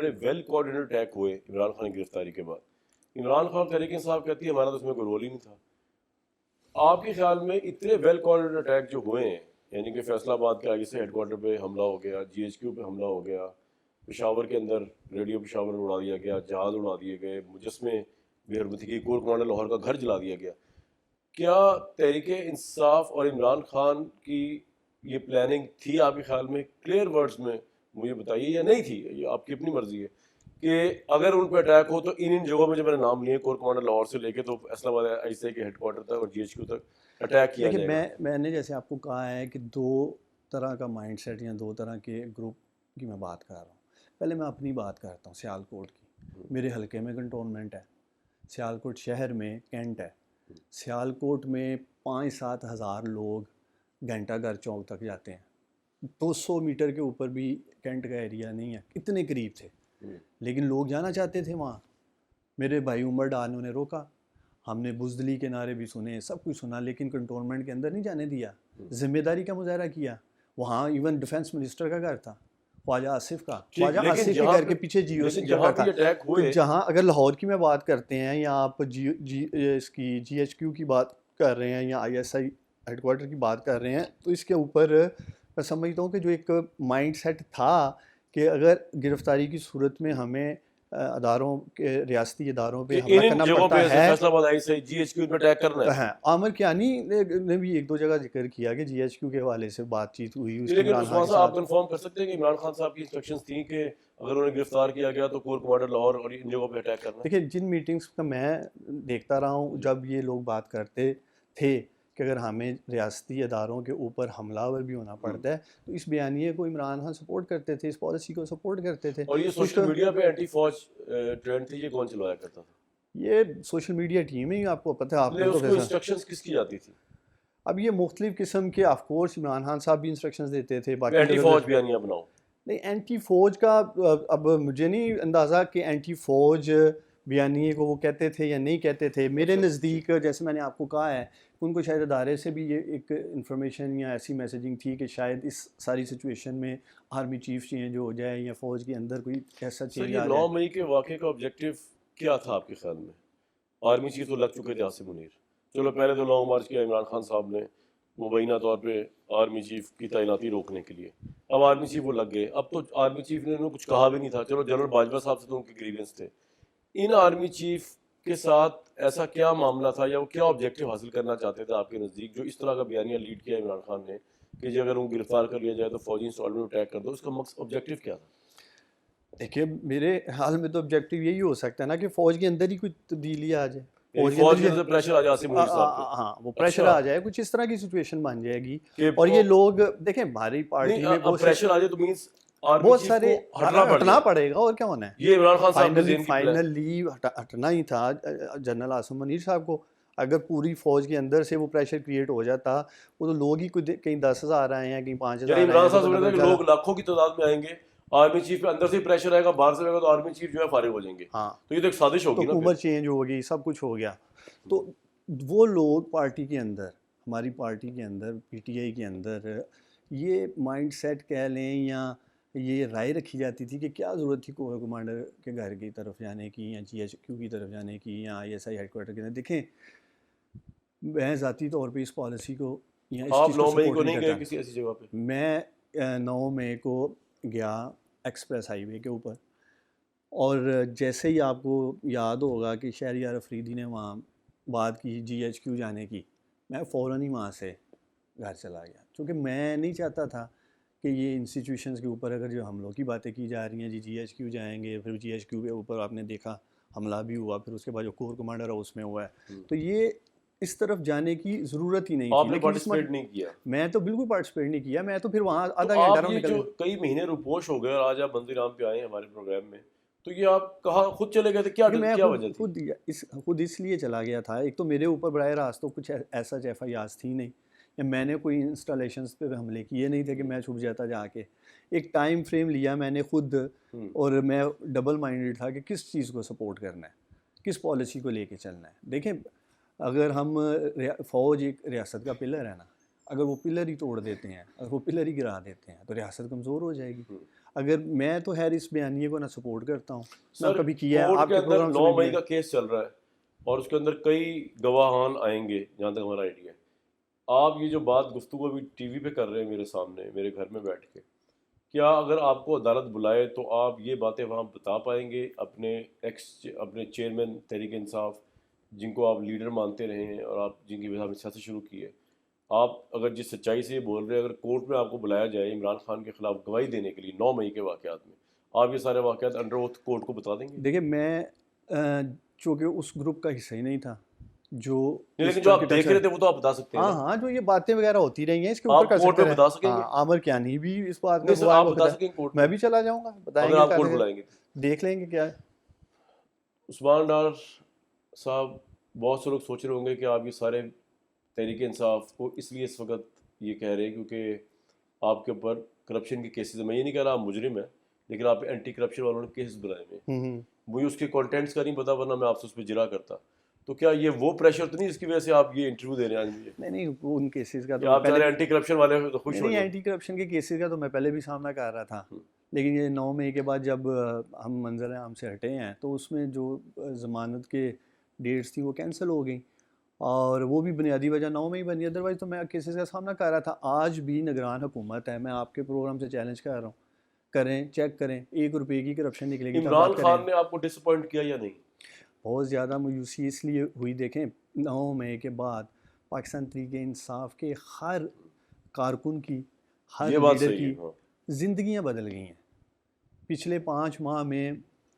بڑے well کوآرڈینیٹڈ attack ہوئے عمران خان کی گرفتاری کے بعد. عمران خان تحریک انصاف کہتی ہے ہمارا تو اس میں کوئی رول ہی نہیں تھا. آپ کے خیال میں اتنے ویل کوآرڈینیٹڈ اٹیک جو ہوئے ہیں، یعنی کہ فیصل آباد کے آگے سے ہیڈ کوارٹر پہ حملہ ہو گیا، جی ایچ کیو پہ حملہ ہو گیا، پشاور کے اندر ریڈیو پشاور اڑا دیا گیا، جہاز اڑا دیے گئے، مجسمے بے حرمتی کی، کور کمانڈر لاہور کا گھر جلا دیا گیا، کیا تحریک انصاف اور عمران خان کی یہ پلاننگ تھی آپ کے خیال میں؟ کلیئر ورڈز میں مجھے بتائیے، یا نہیں تھی؟ یہ آپ کی اپنی مرضی ہے کہ اگر ان پہ اٹیک ہو تو ان جگہوں میں جو میں نے نام لیے کور کمانڈر لاہور سے لے کے تو فیصل آباد آئی سی کے ہیڈ کوارٹر تک اور جی ایچ کیو تک اٹیک کیا جائے گا. میں نے جیسے آپ کو کہا ہے کہ دو طرح کا مائنڈ سیٹ یا دو طرح کے گروپ کی میں بات کر رہا ہوں. پہلے میں اپنی بات کرتا ہوں سیالکوٹ کی. میرے حلقے میں کنٹونمنٹ ہے، سیالکوٹ شہر میں کینٹ ہے. سیالکوٹ میں 5-7 ہزار لوگ گھنٹہ گھر چوک تک جاتے ہیں. 200 میٹر کے اوپر بھی کینٹ کا ایریا نہیں ہے، اتنے قریب تھے لیکن لوگ جانا چاہتے تھے وہاں. میرے بھائی عمر ڈار نے انہیں روکا، ہم نے بزدلی کے نعرے بھی سنے، سب کچھ سنا، لیکن کنٹونمنٹ کے اندر نہیں جانے دیا. ذمہ داری کا مظاہرہ کیا. وہاں ایون ڈیفنس منسٹر کا گھر تھا، خواجہ آصف کا. خواجہ آصف کے گھر کے پیچھے جی او سی کا گھر تھا. جہاں اگر لاہور کی میں بات کرتے ہیں یا آپ اس کی جی ایچ کیو کی بات کر رہے ہیں یا I S I had quarter کی بات کر رہے ہیں، تو اس کے اوپر میں سمجھتا ہوں کہ جو ایک مائنڈ سیٹ تھا کہ اگر گرفتاری کی صورت میں ہمیں اداروں کے ریاستی اداروں پہ حملہ کرنا پڑتا ہے، فیصل آباد آئی سے جی ایچ کیو پہ اٹیک کرنا ہے. عامر کیانی نے بھی ایک دو جگہ ذکر کیا کہ جی ایچ کیو کے حوالے سے بات چیت ہوئی. لیکن عثمان صاحب آپ کنفرم کر سکتے ہیں کہ عمران خان صاحب کی انسٹرکشنز تھیں کہ اگر انہیں گرفتار کیا گیا تو کور کمانڈر لاہور اور ان جگہوں پہ اٹیک کرنا؟ دیکھیں جن میٹنگز کا میں دیکھتا رہا ہوں، جب یہ لوگ بات کرتے تھے کہ اگر ہمیں ریاستی اداروں کے اوپر حملہ آور بھی ہونا پڑتا ہے تو اس بیانیے کو عمران خان سپورٹ کرتے تھے، اس پالیسی کو سپورٹ کرتے تھے. اور یہ سوشل میڈیا پہ اینٹی فوج ٹرینڈ تھی، یہ کون چلایا کرتا تھا؟ یہ سوشل میڈیا ٹیم ہی، آپ کو پتہ ہے. آپ کو انسٹرکشنز کس کی جاتی تھی؟ اب یہ مختلف قسم کے، آف کورس عمران خان صاحب بھی انسٹرکشنز دیتے تھے. باقی اینٹی فوج بیانیہ بناؤ. نہیں، اینٹی فوج کا اب مجھے نہیں اندازہ کہ اینٹی فوج بیانیے کو وہ کہتے تھے یا نہیں کہتے تھے. میرے نزدیک جیسے میں نے آپ کو کہا ہے، ان کو شاید ادارے سے بھی یہ ایک انفارمیشن یا ایسی میسیجنگ تھی کہ شاید اس ساری سچویشن میں آرمی چیف چینج ہو جائے یا فوج کے اندر کوئی ایسا چینج آ جائے. 9 مئی کے واقعے کا آبجیکٹیو کیا تھا آپ کے خیال میں؟ آرمی چیف تو لگ چکے تھے عاصم منیر. چلو پہلے تو لانگ مارچ کیا عمران خان صاحب نے مبینہ طور پہ آرمی چیف کی تعیناتی روکنے کے لیے. اب آرمی چیف وہ لگ گئے. اب تو آرمی چیف نے انہوں کچھ کہا بھی نہیں تھا. چلو جنرل باجوہ صاحب سے تو ان کے گریونس تھے. ان آرمی چیف کے ساتھ ایسا کیا معاملہ تھا یا وہ کیا آبجیکٹیو حاصل کرنا چاہتے تھے آپ کے نزدیک، جو اس طرح کا بیانیہ لیڈ کیا عمران خان نے کہ جی اگر ان کو گرفتار کر لیا جائے تو فوجی انسٹالمنٹ اٹیک کر دو؟ اس کا آبجیکٹیو کیا تھا؟ دیکھیے میرے حال میں تو آبجیکٹیو یہی ہو سکتا ہے نا کہ فوج کے اندر ہی کوئی تبدیلی آ جائے، فوج کے اندر پریشر آ جائے، ہاں وہ پریشر آ جائے، کچھ اس طرح کی سچویشن بن جائے گی. اور یہ لوگ دیکھیں ہماری پارٹی میں پریشر آ جائے تو مینس بہت سارے ہٹنا پڑے گا. اور کیا ہونا ہے؟ یہ عمران خان صاحب فائنلی ہٹنا ہی تھا جنرل عاصم منیر صاحب کو. اگر پوری فوج کے اندر سے وہ پریشر کریٹ ہو جاتا، وہ تو لوگ ہی کہیں 10,000 آئے ہیں، کہیں 5,000 آئے ہیں. عمران صاحب سمجھتے ہیں کہ لوگ لاکھوں کی تعداد میں آئیں گے، آرمی چیف پہ اندر سے پریشر آئے گا، باہر سے آئے گا تو آرمی چیف جو ہے فارغ ہو جائیں گے. ہاں تو یہ تو ایک سازش ہوگی، حکومت چینج ہوگی، سب کچھ ہو گیا. تو وہ لوگ پارٹی کے اندر، ہماری پارٹی کے اندر، پی ٹی آئی کے اندر یہ مائنڈ سیٹ کہہ لیں یا یہ رائے رکھی جاتی تھی کہ کیا ضرورت تھی کور کمانڈر کے گھر کی طرف جانے کی یا جی ایچ کیو کی طرف جانے کی یا I S I had quarter کے اندر. دیکھیں میں ذاتی طور پہ اس پالیسی کو یا اس چیز کو سپورٹ نہیں کرتا. کسی ایسی جگہ پہ میں 9 مئی کو گیا ایکسپریس ہائی وے کے اوپر، اور جیسے ہی آپ کو یاد ہوگا کہ شہریار افریدی نے وہاں بات کی جی ایچ کیو جانے کی، میں فوراً ہی وہاں سے گھر چلا گیا، کیونکہ میں نہیں چاہتا تھا کہ یہ انسٹیٹیوشنز کے اوپر اگر جو حملوں کی باتیں کی جا رہی ہیں، جی ایچ کیو جائیں گے، پھر جی ایچ کیو کے اوپر آپ نے دیکھا حملہ بھی ہوا، پھر اس کے بعد جو کور کمانڈر ہے اس میں ہوا ہے، تو یہ اس طرف جانے کی ضرورت ہی نہیں تھی. آپ نے پارٹیسپیٹ نہیں کیا؟ میں تو بالکل پارٹیسپیٹ نہیں کیا. میں تو پھر وہاں آدھا گھنٹہ نکل جو کئی مہینے روپوش ہو گئے اور آج آپ منظر عام پہ آئے ہیں ہمارے پروگرام میں، تو یہ آپ کہاں خود چلے گئے تھے؟ کیا وجہ تھی؟ خود اس لیے چلا گیا تھا. ایک تو میرے اوپر براہ راست تو کچھ ایسا ایف آئی آرز تھی نہیں، یا میں نے کوئی انسٹالیشنز پہ حملے کیے نہیں تھے کہ میں چھپ جاتا جا کے. ایک ٹائم فریم لیا میں نے خود، اور میں ڈبل مائنڈڈ تھا کہ کس چیز کو سپورٹ کرنا ہے، کس پالیسی کو لے کے چلنا ہے. دیکھیں اگر ہم فوج ایک ریاست کا پلر ہے نا، اگر وہ پلر ہی توڑ دیتے ہیں، اگر وہ پلر ہی گرا دیتے ہیں تو ریاست کمزور ہو جائے گی. اگر میں تو خیر اس بیانیے کو نہ سپورٹ کرتا ہوں نہ سر کبھی کیا ہے. کورٹ آپ کے کے اندر پروگرام 9 سے مئی بھی کا کیس چل رہا ہے اور اس کے اندر کئی گواہان آئیں گے جہاں تک ہمارا آئیڈیا ہے. آپ یہ جو بات گفتگو ابھی ٹی وی پہ کر رہے ہیں میرے سامنے میرے گھر میں بیٹھ کے, کیا اگر آپ کو عدالت بلائے تو آپ یہ باتیں وہاں بتا پائیں گے اپنے چیئرمین تحریک انصاف جن کو آپ لیڈر مانتے رہے ہیں اور آپ جن کی وجہ سے سیاست شروع کی ہے, آپ اگر جس سچائی سے یہ بول رہے ہیں, اگر کورٹ میں آپ کو بلایا جائے عمران خان کے خلاف گواہی دینے کے لیے 9 مئی کے واقعات میں, آپ یہ سارے واقعات انڈر اوتھ کورٹ کو بتا دیں گے؟ دیکھیں میں چونکہ اس گروپ کا حصہ ہی نہیں تھا جو نہیں, اس لیکن جو طرح آپ کے دیکھ رہے تھے وہ تو آپ بتا سکتے ہیں ہاں نا. ہاں جو یہ باتیں وغیرہ ہوتی رہی ہیں اس کے اوپر آپ کر کورٹ سکتے میں ہیں. بتا سکیں گے؟ ہاں عامر کیانی بھی اس بات کا نہیں سر, گواہ آپ وقت بتا ہے. سکیں کورٹ میں بھی چلا جاؤں گا, بتائیں اگر گے آپ کورٹ بلائیں گے تو. دیکھ لیں گے کیا ہے. عثمان ڈار صاحب, بہت سے لوگ سوچ رہے ہوں گے کہ آپ یہ سارے تحریک انصاف کو اس لیے اس وقت یہ کہہ رہے ہیں کیونکہ آپ کے اوپر کرپشن کے کیسز ہیں. میں یہ نہیں کہہ رہا آپ مجرم ہیں, لیکن آپ پہ اینٹی کرپشن والوں نے کیسز بنائے ہوئے ہیں. مجھے اس کے کانٹینٹس کا نہیں پتا, ورنہ میں آپ سے اس پہ جرا کرتا. تو کیا یہ وہ پریشر تو نہیں جس کی وجہ سے آپ یہ انٹرویو دے رہے ہیں آج مجھے, نہیں ان کیسز کا کہ تو آپ پہلے چاہ رہے ہیں اینٹی کرپشن والے تو خوش ہو نہیں جائیں؟ اینٹی کرپشن کے کیسز کا تو میں پہلے بھی سامنا کر رہا تھا, لیکن یہ 9 مئی کے بعد جب ہم منظر عام سے ہٹے ہیں تو اس میں جو ضمانت کے ڈیٹس تھیں وہ کینسل ہو گئیں, اور وہ بھی بنیادی وجہ 9 مئی بنی. ادروائز تو میں کیسز کا سامنا کر رہا تھا. آج بھی نگران حکومت ہے, میں آپ کے پروگرام سے چیلنج کر رہا ہوں, کریں چیک کریں, 1 روپے کی کرپشن نکلے گی تب عمران بات کریں. خان نے آپ کو ڈس اپوائنٹ کیا یا نہیں؟ بہت زیادہ مایوسی اس لیے ہوئی, دیکھیں 9 مئی کے بعد پاکستان تحریک انصاف کے ہر کارکن کی, ہر یہ بات لیڈر صحیح کی ہے. ہاں, زندگیاں بدل گئی ہیں پچھلے 5 ماہ میں.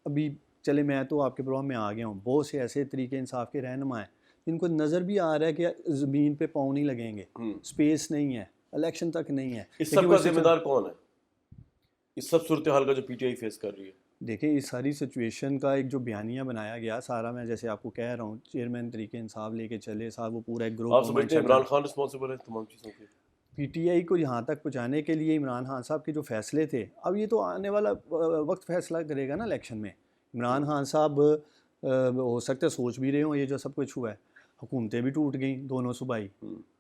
ابھی چلے میں تو آپ کے پروگرام میں آ گیا ہوں, بہت سے ایسے تحریک انصاف کے رہنما ہیں جن کو نظر بھی آ رہا ہے کہ زمین پہ پاؤں نہیں لگیں گے, سپیس نہیں ہے, الیکشن تک نہیں ہے. اس سب کا ذمہ دار کون ہے, اس سب صورتحال کا جو پی ٹی آئی فیس کر رہی ہے؟ دیکھیں اس ساری سچویشن کا ایک جو بیانیہ بنایا گیا سارا, میں جیسے آپ کو کہہ رہا ہوں چیئرمین تحریک انصاف لے کے چلے صاحب, وہ پورا ایک گروپ آپ سمجھتے ہیں عمران خان رسپانسبل ہے تمام چیزوں کے؟ پی ٹی آئی کو یہاں تک پہنچانے کے لیے عمران خان صاحب کے جو فیصلے تھے, اب یہ تو آنے والا وقت فیصلہ کرے گا نا الیکشن میں. عمران خان صاحب ہو سکتا ہے سوچ بھی رہے ہوں یہ جو سب کچھ ہوا ہے, حکومتیں بھی ٹوٹ گئیں دونوں صوبائی,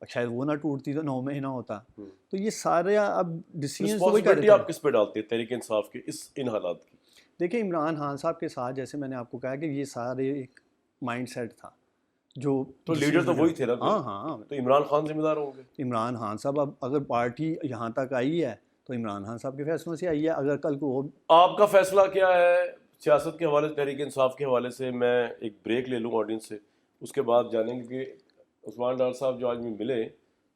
شاید وہ نہ ٹوٹتی تو 9 مئی نہ ہوتا. تو یہ سارے اب ڈیسیژنز تو وہی کر رسپانسبلٹی رہے آپ کس پہ ڈالتے ہیں تحریک انصاف کے ان حالات کی؟ دیکھیں عمران خان صاحب کے ساتھ جیسے میں نے آپ کو کہا کہ یہ سارے ایک مائنڈ سیٹ تھا جو تو لیڈر تو وہی تھے نا. ہاں ہاں, تو عمران خان ذمہ دار ہوں گے. عمران خان صاحب اب اگر پارٹی یہاں تک آئی ہے تو عمران خان صاحب کے فیصلوں سے آئی ہے. اگر کل کو آپ کا فیصلہ کیا ہے سیاست کے حوالے سے, تحریک انصاف کے حوالے سے؟ میں ایک بریک لے لوں آڈینس سے, اس کے بعد جانیں گے کہ عثمان ڈار صاحب جو آج میں ملے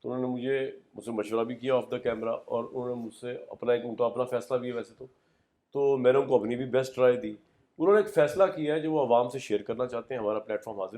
تو انہوں نے مجھ سے مشورہ بھی کیا آف دا کیمرہ, اور انہوں نے مجھ سے ان کا اپنا فیصلہ بھی ہے ویسے تو میں نے ان کو اپنی بھی بیسٹ رائے دی. انہوں نے ایک فیصلہ کیا ہے جو وہ عوام سے شیئر کرنا چاہتے ہیں. ہمارا پلیٹ فارم حاضر ہے.